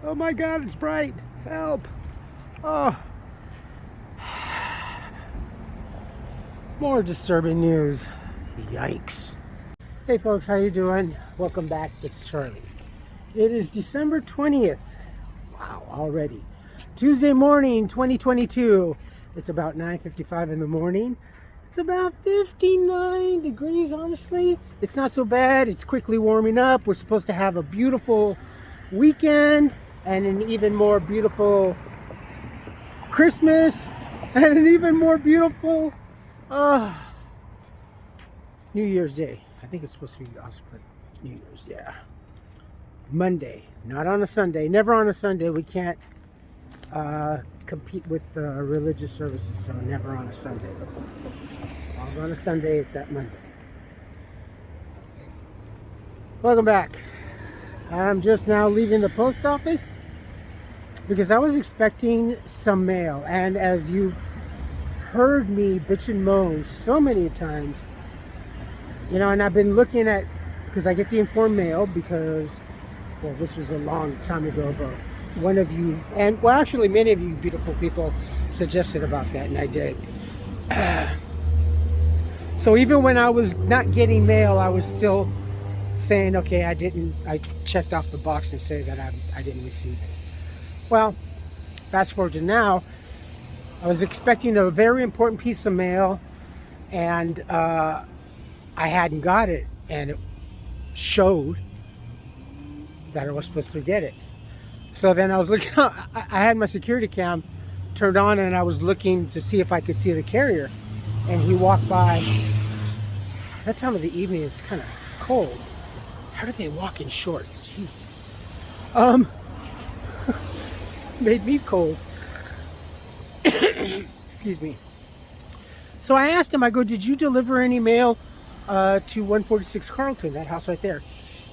Oh my God, it's bright. Help. Oh. More disturbing news. Yikes. Hey folks, how you doing? Welcome back. It's Charlie. It is December 20th. Wow, already. Tuesday morning, 2022. It's about 9:55 in the morning. It's about 59 degrees, honestly. It's not so bad. It's quickly warming up. We're supposed to have a beautiful weekend and an even more beautiful Christmas and an even more beautiful New Year's Day. I think it's supposed to be awesome for New Year's, yeah. Monday, not on a Sunday. Never on a Sunday. We can't compete with religious services, so never on a Sunday. If on a Sunday, it's that Monday. Welcome back. I'm just now leaving the post office because I was expecting some mail, and as you've heard me bitch and moan so many times, you know, and I've been looking at, because I get the informed mail because, well, this was a long time ago, but one of you, and well, actually many of you beautiful people suggested about that, and I did. So even when I was not getting mail, I was still saying, okay, I checked off the box and say that I didn't receive it. Well, fast forward to now, I was expecting a very important piece of mail, and I hadn't got it, and it showed that I was supposed to get it. So then I was looking, I had my security cam turned on, and I was looking to see if I could see the carrier, and he walked by. That time of the evening, it's kind of cold. How do they walk in shorts? Jesus. Made me cold. Excuse me. So I asked him, I go, did you deliver any mail to 146 Carlton, that house right there?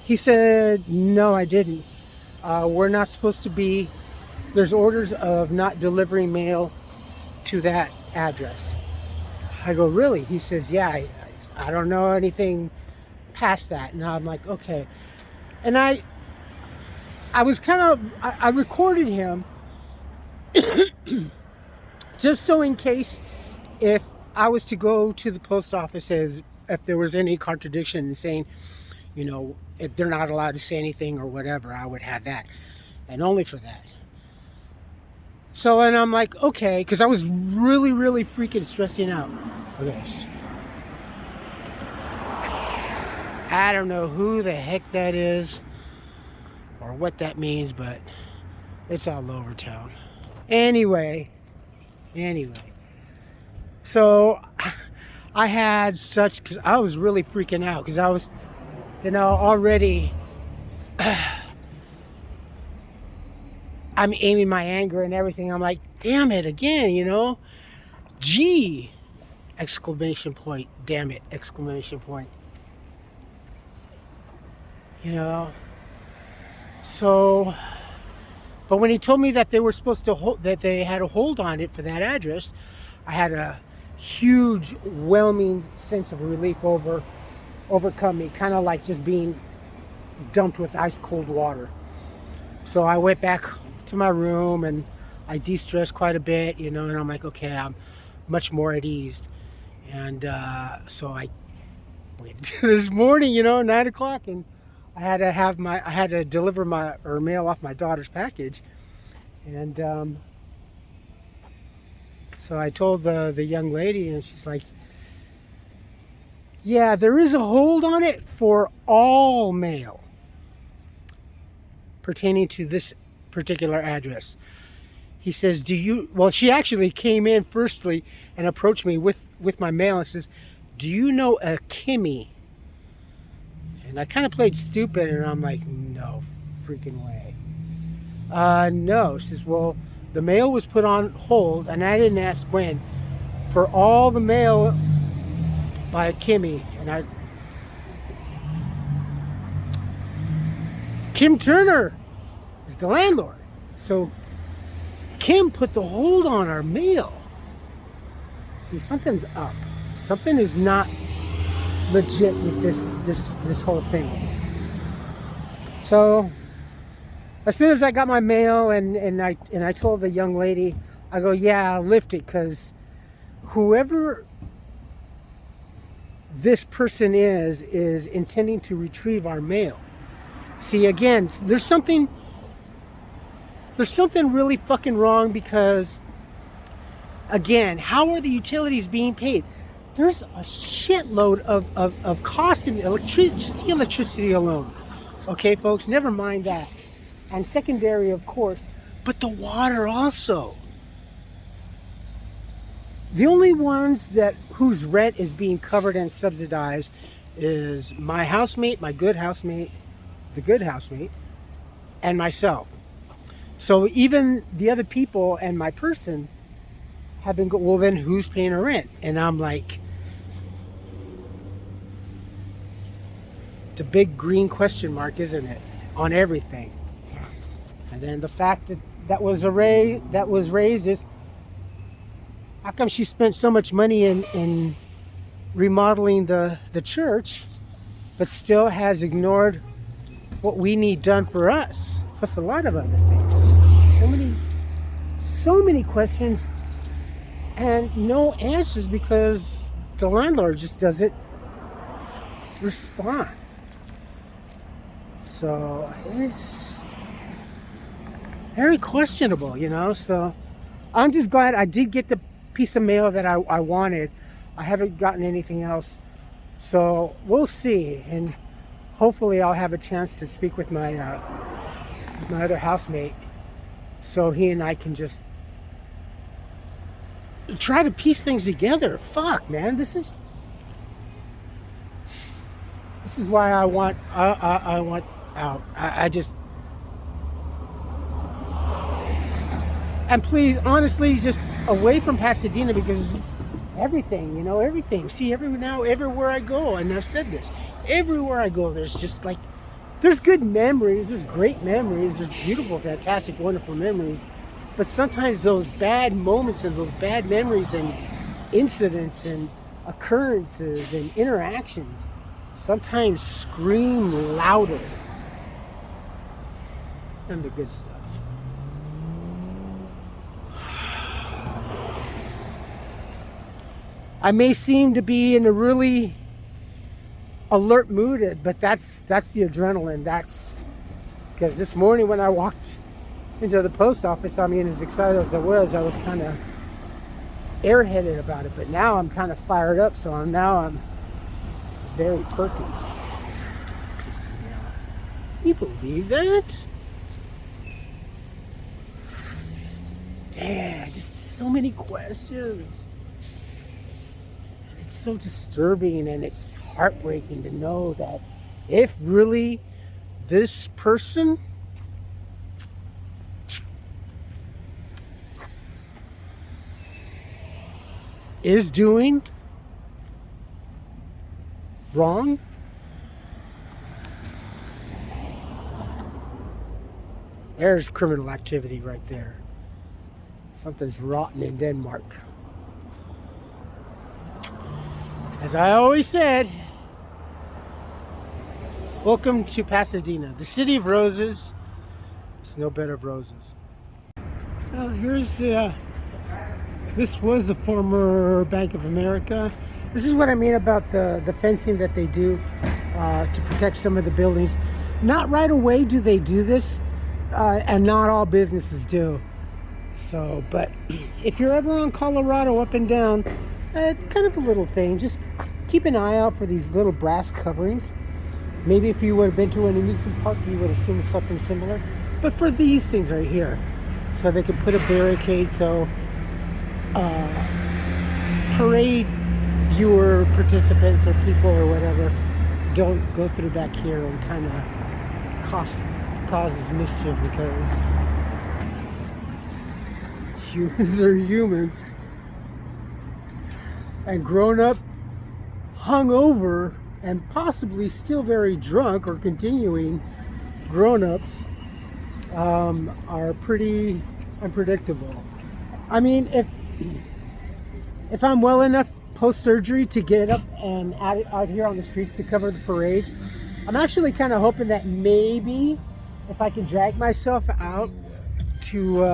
He said, no, I didn't. We're not supposed to be, there's orders of not delivering mail to that address. I go, really? He says, yeah, I don't know anything past that. And I'm like, okay. And I was kind of, I recorded him just so in case if I was to go to the post office, as if there was any contradiction in saying, you know, if they're not allowed to say anything or whatever, I would have that, and only for that. So, and I'm like, okay, because I was really, really freaking stressing out. Okay. I don't know who the heck that is or what that means, but it's all over town. Anyway, so I had such, because I was really freaking out, because I was, you know, already, I'm aiming my anger and everything. I'm like, damn it, again, you know, gee, exclamation point, damn it, exclamation point. You know, so, but when he told me that they were supposed to hold, that they had a hold on it for that address, I had a huge, whelming sense of relief overcome me, kind of like just being dumped with ice cold water. So I went back to my room and I de-stressed quite a bit, you know, and I'm like, okay, I'm much more at ease. And so I waited this morning, you know, 9 o'clock, and I had to deliver mail off my daughter's package. And so I told the young lady, and she's like, yeah, there is a hold on it for all mail pertaining to this particular address. He says, well, she actually came in firstly and approached me with my mail and says, do you know a Kimmy? And I kind of played stupid, and I'm like, no freaking way. No. She says, well, the mail was put on hold, and I didn't ask when, for all the mail by Kimmy. And Kim Turner is the landlord. So Kim put the hold on our mail. See, something's up. Something is not legit with this whole thing. So As soon as I got my mail and I told the young lady, I go, yeah, I'll lift it, because whoever this person is intending to retrieve our mail. See, again, there's something really fucking wrong, because again, how are the utilities being paid? There's a shitload of costs in electricity alone. Okay, folks, never mind that. And secondary, of course, but the water also. The only ones whose rent is being covered and subsidized is my housemate, the good housemate, and myself. So even the other people and my person have been well, then who's paying our rent? And I'm like, it's a big green question mark, isn't it, on everything. And then the fact that was raised is, how come she spent so much money in remodeling the church, but still has ignored what we need done for us, plus a lot of other things. So many questions and no answers, because the landlord just doesn't respond. So it's very questionable, you know. So I'm just glad I did get the piece of mail that I wanted. I haven't gotten anything else, so we'll see, and hopefully I'll have a chance to speak with my other housemate, so he and I can just try to piece things together. Fuck, man, this is why I want out. I just, and please, honestly, just away from Pasadena, because everything, you know, everything. See, everywhere I go, and I've said this, everywhere I go, there's just like, there's good memories, there's great memories, there's beautiful, fantastic, wonderful memories. But sometimes those bad moments and those bad memories and incidents and occurrences and interactions sometimes scream louder than the good stuff. I may seem to be in a really alert mood, but that's the adrenaline. That's because this morning when I walked into the post office, I mean, as excited as I was kind of airheaded about it. But now I'm kind of fired up, so I'm very perky. Pisses me off. You believe that? Damn, just so many questions. It's so disturbing, and it's heartbreaking to know that if really this person is doing wrong, there's criminal activity right there. Something's rotten in Denmark. As I always said, welcome to Pasadena, the city of roses. There's no bed of roses. Well, here's this was the former Bank of America. This is what I mean about the fencing that they do to protect some of the buildings. Not right away do they do this, and not all businesses do. So, but if you're ever on Colorado up and down, kind of a little thing, just keep an eye out for these little brass coverings. Maybe if you would have been to an amusement park, you would have seen something similar. But for these things right here, so they can put a barricade so parade viewer participants or people or whatever don't go through back here and kind of causes mischief, because humans are humans. And grown up, hungover, and possibly still very drunk or continuing grown-ups are pretty unpredictable. I mean, if I'm well enough post-surgery to get up and out here on the streets to cover the parade, I'm actually kind of hoping that maybe if I can drag myself out to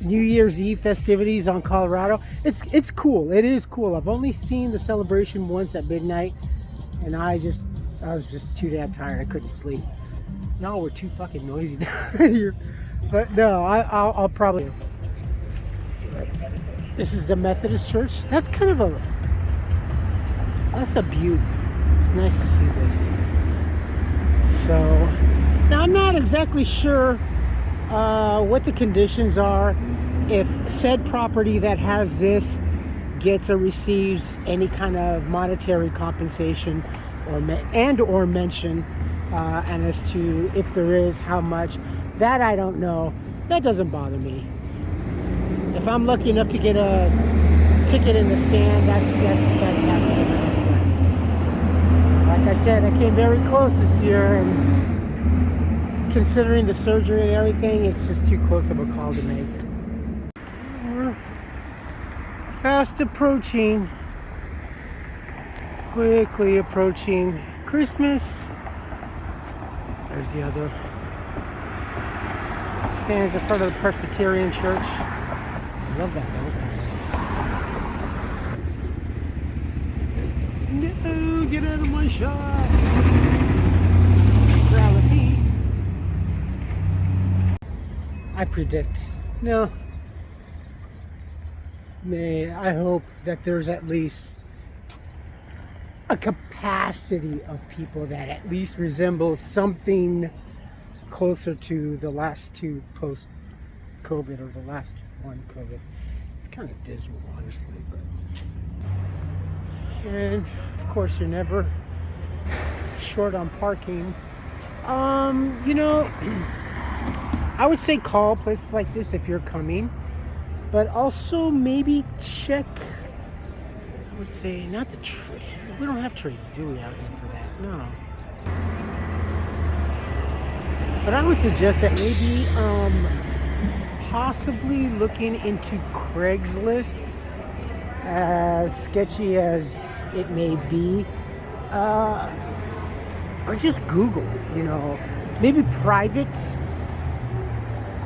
New Year's Eve festivities on Colorado, it's cool. It is cool. I've only seen the celebration once at midnight, and I was just too damn tired. I couldn't sleep. Y'all were too fucking noisy down here. But no, I'll probably. This is the Methodist church. That's kind of that's a beaut. It's nice to see this. So now I'm not exactly sure what the conditions are, if said property that has this gets or receives any kind of monetary compensation or mention, and as to if there is, how much. That I don't know. That doesn't bother me. If I'm lucky enough to get a ticket in the stand, that's fantastic. Like I said, I came very close this year, and considering the surgery and everything, it's just too close of a call to make. We're fast approaching, quickly approaching Christmas. There's the other stands in front of the Presbyterian Church. I love that building. No, get out of my shop. Grab me. I predict. No. I hope that there's at least a capacity of people that at least resembles something closer to the last two post-COVID, or the last one COVID. It's kind of dismal, honestly, but. And of course, you're never short on parking. You know, I would say call places like this if you're coming, but also maybe check. I would say not the trade. We don't have trades, do we, out here for that? No. But I would suggest that maybe possibly looking into Craigslist, as sketchy as it may be, or just Google, you know, maybe private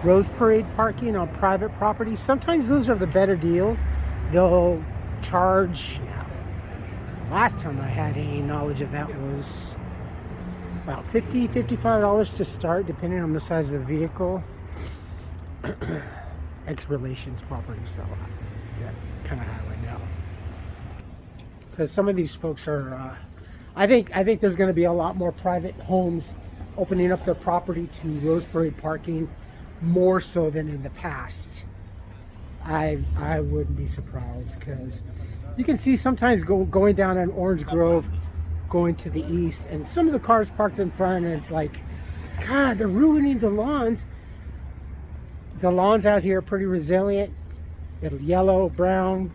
Rose Parade parking on private property. Sometimes those are the better deals. They'll charge, last time I had any knowledge of that was about $55 to start, depending on the size of the vehicle. Ex-relations property, so that's kind of how I know. Because some of these folks are, I think there's going to be a lot more private homes opening up their property to Rose Parade parking, more so than in the past. I wouldn't be surprised, because you can see sometimes going down on Orange Grove, going to the east, and some of the cars parked in front, and it's like, God, they're ruining the lawns. The lawns out here are pretty resilient. It'll yellow, brown,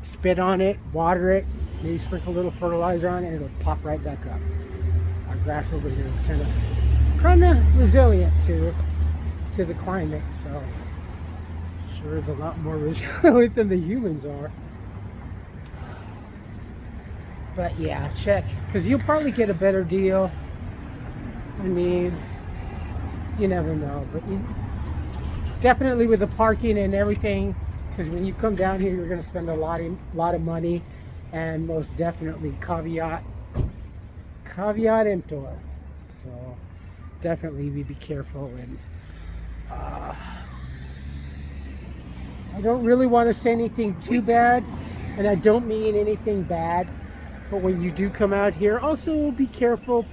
spit on it, water it, maybe sprinkle a little fertilizer on it, and it'll pop right back up. Our grass over here is kind of resilient to the climate, so sure is a lot more resilient than the humans are. But yeah, check, because you'll probably get a better deal. I mean, you never know, but you definitely with the parking and everything, because when you come down here, you're going to spend a lot of money, and most definitely caveat emptor. So definitely be careful. And I don't really want to say anything too bad, and I don't mean anything bad. But when you do come out here, also be careful,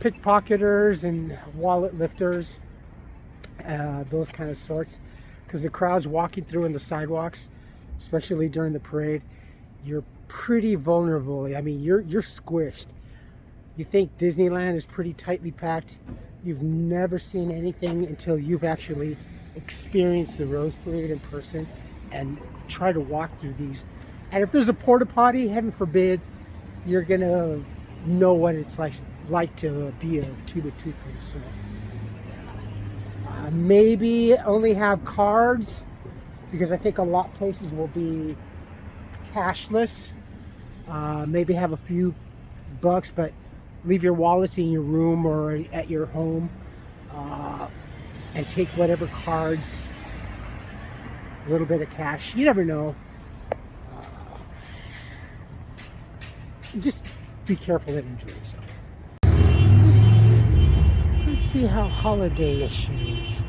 pickpocketers and wallet lifters, those kind of sorts, because the crowds walking through in the sidewalks, especially during the parade, you're pretty vulnerable. I mean, you're squished. You think Disneyland is pretty tightly packed. You've never seen anything until you've actually experienced the Rose Parade in person and try to walk through these. And if there's a porta potty, heaven forbid, you're gonna know what it's like to be a tuba tupu. So maybe only have cards, because I think a lot of places will be cashless. Maybe have a few bucks, but leave your wallets in your room or at your home, and take whatever cards, a little bit of cash. You never know. Just be careful and enjoy yourself. Let's see how holiday-ish it is.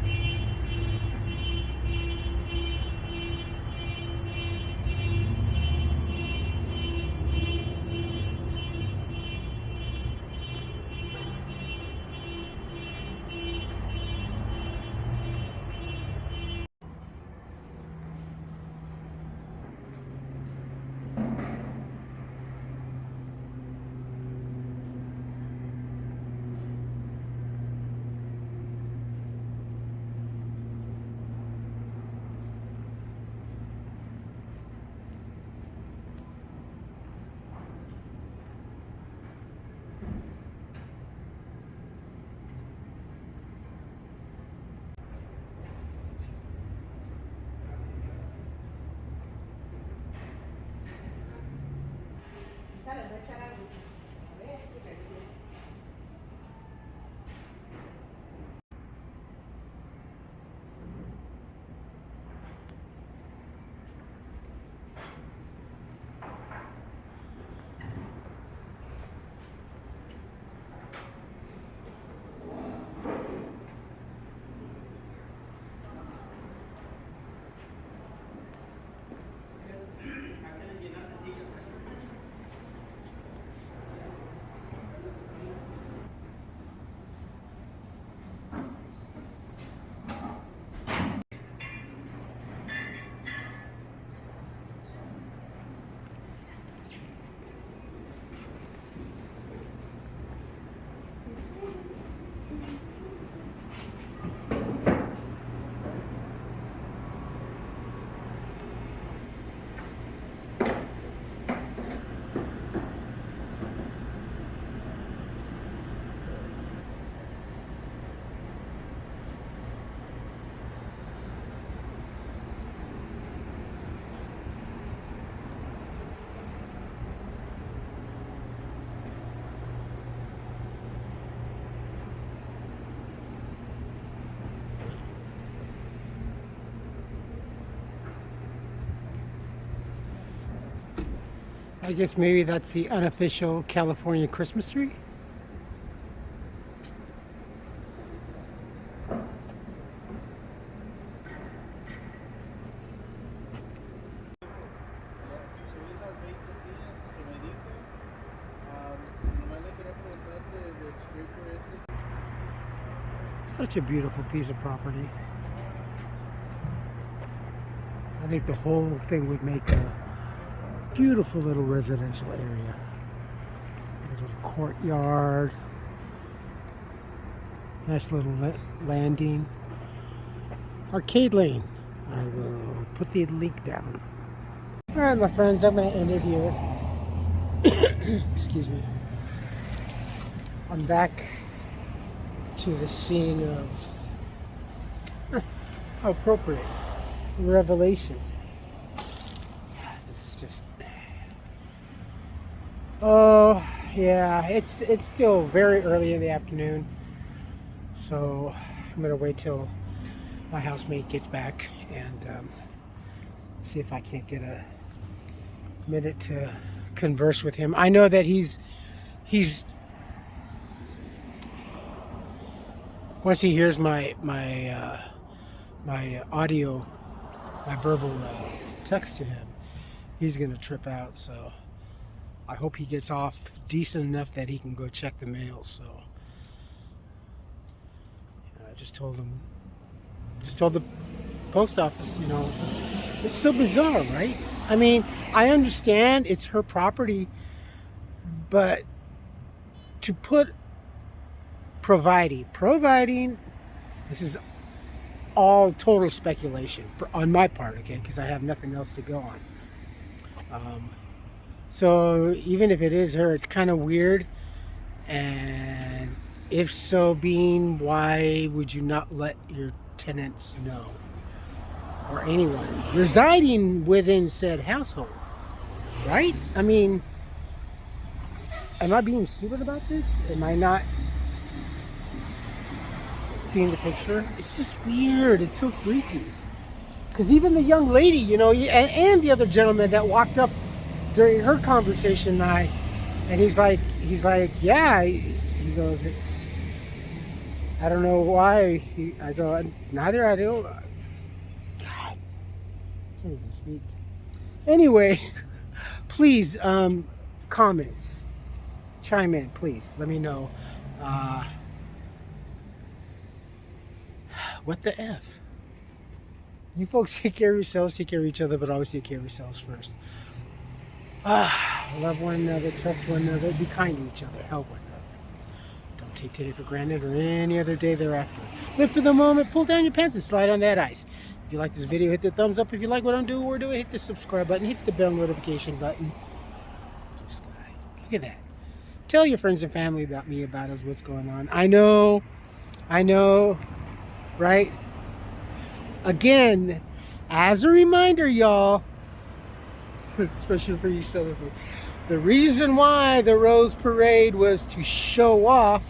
I guess maybe that's the unofficial California Christmas tree. Such a beautiful piece of property. I think the whole thing would make a beautiful little residential area. There's a little courtyard. Nice little landing. Arcade lane. I will put the link down. Alright, my friends, I'm going to end it here. Excuse me. I'm back to the scene of how appropriate revelation. Yeah, this is just. Oh yeah, it's still very early in the afternoon, so I'm gonna wait till my housemate gets back and see if I can't get a minute to converse with him. I know that he's once he hears my audio, my verbal text to him, he's gonna trip out. So I hope he gets off decent enough that he can go check the mail. So I just told the post office, you know, it's so bizarre, right? I mean, I understand it's her property, but to put providing, this is all total speculation on my part, okay, because I have nothing else to go on. So even if it is her, it's kind of weird. And if so being, why would you not let your tenants know, or anyone residing within said household, right? I mean, Am I being stupid about this? Am I not seeing the picture? It's just weird. It's so freaky. Because even the young lady, you know, and the other gentleman that walked up during her conversation, and he's like, yeah. He goes, it's, I don't know why. I go, neither I do. God, I can't even speak. Anyway, please, comments, chime in, please. Let me know. What the F? You folks take care of yourselves, take care of each other, but always take care of yourselves first. Love one another, trust one another, be kind to each other, help one another. Don't take today for granted or any other day thereafter. Live for the moment, pull down your pants and slide on that ice. If you like this video, hit the thumbs up. If you like what I'm doing or doing, hit the subscribe button, hit the bell notification button. This guy, look at that. Tell your friends and family about me, about us, what's going on. I know, right? Again, as a reminder, y'all, especially for you Southern, the reason why the Rose Parade was to show off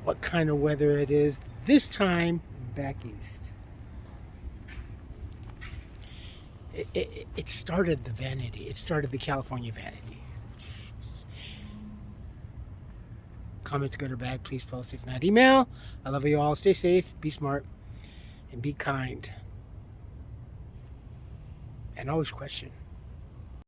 what kind of weather it is this time back east. It started the vanity. It started the California vanity. Comments, good or bad, please post. If not, email. I love you all. Stay safe, be smart, and be kind. And always question.